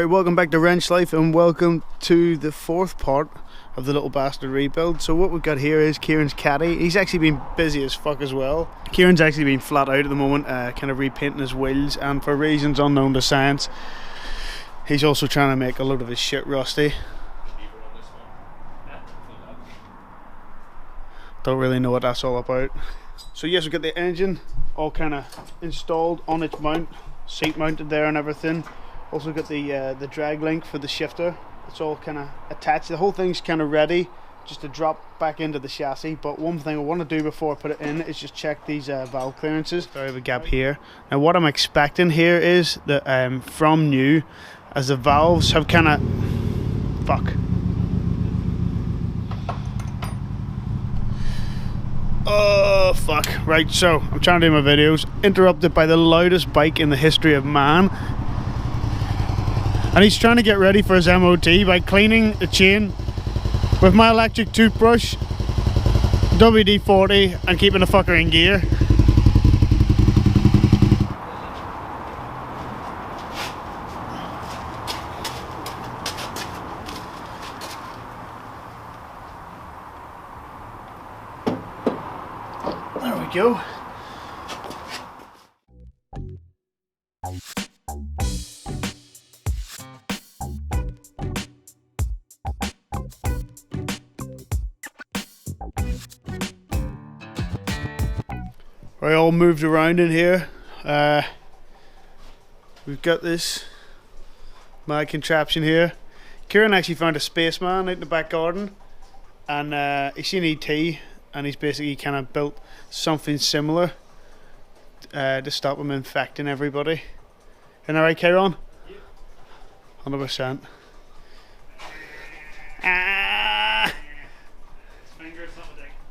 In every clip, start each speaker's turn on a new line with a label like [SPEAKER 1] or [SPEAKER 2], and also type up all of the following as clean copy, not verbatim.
[SPEAKER 1] Right, welcome back to WrenchLife and welcome to the fourth part of the little bastard rebuild. So what we've got here is Kieran's caddy. He's actually been busy as fuck as well. Kieran's actually been flat out at the moment, kind of repainting his wheels, and for reasons unknown to science, he's also trying to make a load of his shit rusty. Don't really know what that's all about. So yes, we've got the engine all kind of installed on its mount, seat mounted there and everything. Also got the drag link for the shifter. It's all kind of attached. The whole thing's kind of ready just to drop back into the chassis. But one thing I want to do before I put it in is just check these valve clearances. Sorry, I have a gap here. Now what I'm expecting here is that from new, as the valves have kind of oh fuck. Right, so I'm trying to do my videos, interrupted by the loudest bike in the history of man. And he's trying to get ready for his MOT by cleaning the chain with my electric toothbrush, WD-40, and keeping the fucker in gear. There we go. I all moved around in here. We've got this mad contraption here. Kieran actually found a spaceman out in the back garden, and he's seen ET, and he's basically kind of built something similar to stop him infecting everybody. Isn't that right, Kieran? 100%.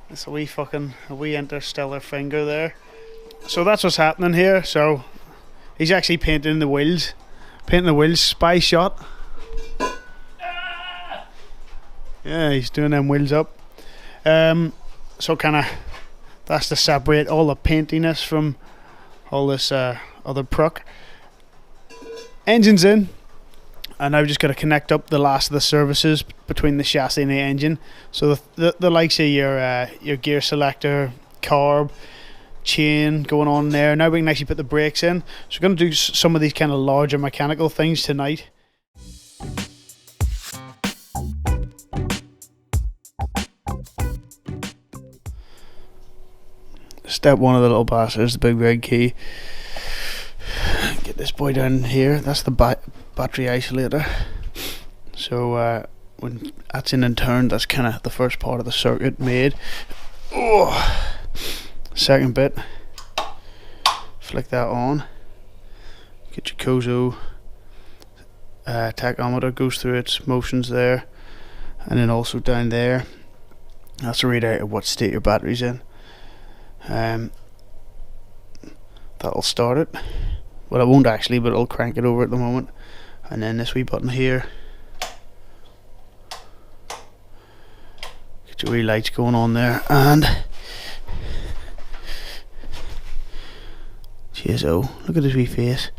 [SPEAKER 1] It's a wee interstellar finger there. So that's what's happening here. So he's actually painting the wheels. Spy shot. Yeah, he's doing them wheels up. So kind of that's to separate all the paintiness from all this other pruck. Engine's in. And now we've just got to connect up the last of the services between the chassis and the engine. So the likes of your gear selector, carb, chain going on there. Now we can actually put the brakes in. So we're going to do some of these kind of larger mechanical things tonight. Step one of the little bastards, the big red key. Get this boy down here. That's the battery isolator. So when that's in turn, that's kind of the first part of the circuit made. Oh, second bit, flick that on. Get your Kozo tachometer, goes through its motions there, and then also down there, that's a readout of what state your battery's in. That'll start it. Well, it won't actually, but it'll crank it over at the moment. And then this wee button here, get your wee lights going on there, and jeez, oh, look at his wee face.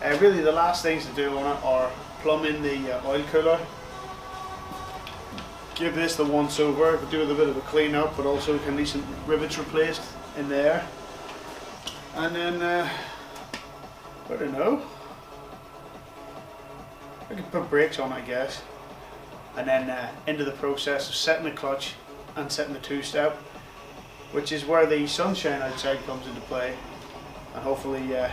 [SPEAKER 1] Really the last things to do on it are plumb in the oil cooler, give this the once over, do a bit of a clean up, but also can need some rivets replaced in there, and then I don't know, I could put brakes on, I guess, and then into the process of setting the clutch and setting the two-step, which is where the sunshine outside comes into play, and hopefully yeah,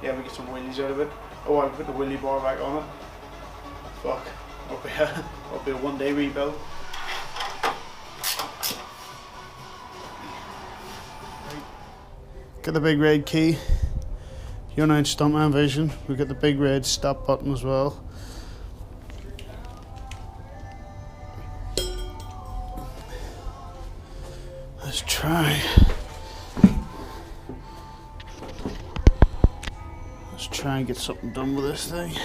[SPEAKER 1] we get some wheelies out of it. Oh, I put the wheelie bar back on it. Fuck, it'll be a one-day rebuild. Got the big red key. You're now in Stuntman Vision. We've got the big red stop button as well. Let's try and get something done with this thing.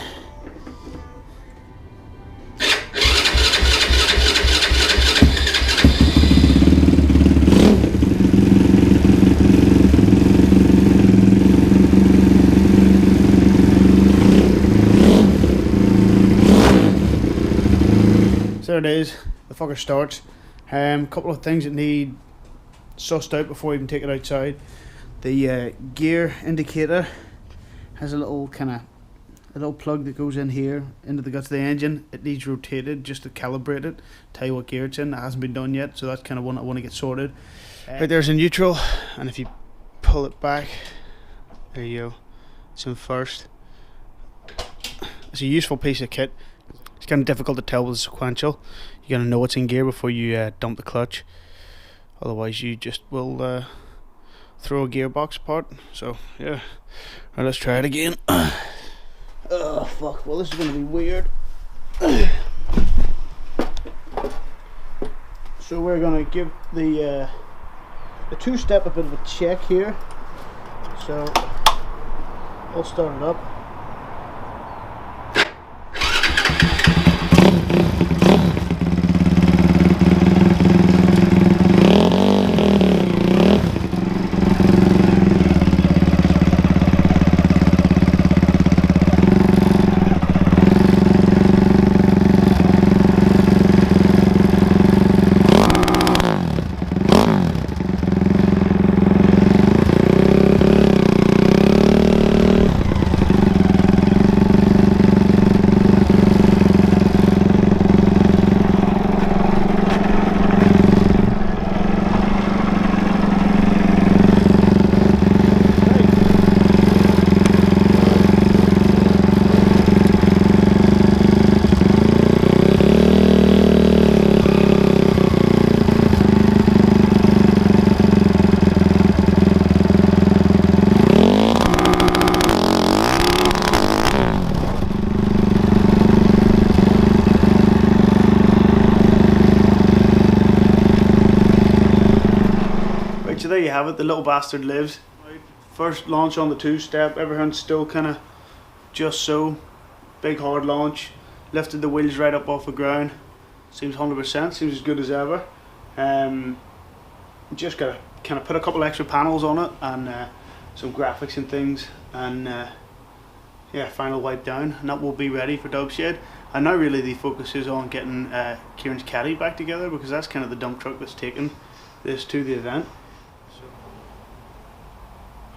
[SPEAKER 1] So there it is, the fucker starts. Couple of things that need sussed out before you even take it outside. The gear indicator has a little plug that goes in here into the guts of the engine. It needs rotated just to calibrate it, tell you what gear it's in. That hasn't been done yet, so that's kind of one I want to get sorted. Right there's a neutral, and if you pull it back, there you go, it's in first. It's a useful piece of kit. It's kind of difficult to tell with the sequential. You gotta know what's in gear before you dump the clutch, otherwise you just will throw a gearbox apart. So yeah, right, let's try it again. Oh fuck, well this is gonna be weird. So we're gonna give the two-step a bit of a check here. So I'll start it up. So there you have it, the little bastard lives. First launch on the two-step, everything's still kind of just so. Big hard launch, lifted the wheels right up off the ground. Seems 100%, seems as good as ever. Just gotta kind of put a couple extra panels on it and some graphics and things, and yeah, final wipe down, and that will be ready for Dubshed. And now really the focus is on getting Kieran's caddy back together, because that's kind of the dump truck that's taken this to the event.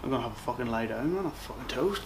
[SPEAKER 1] I'm gonna have a fucking lie down, man. I'm fucking toast.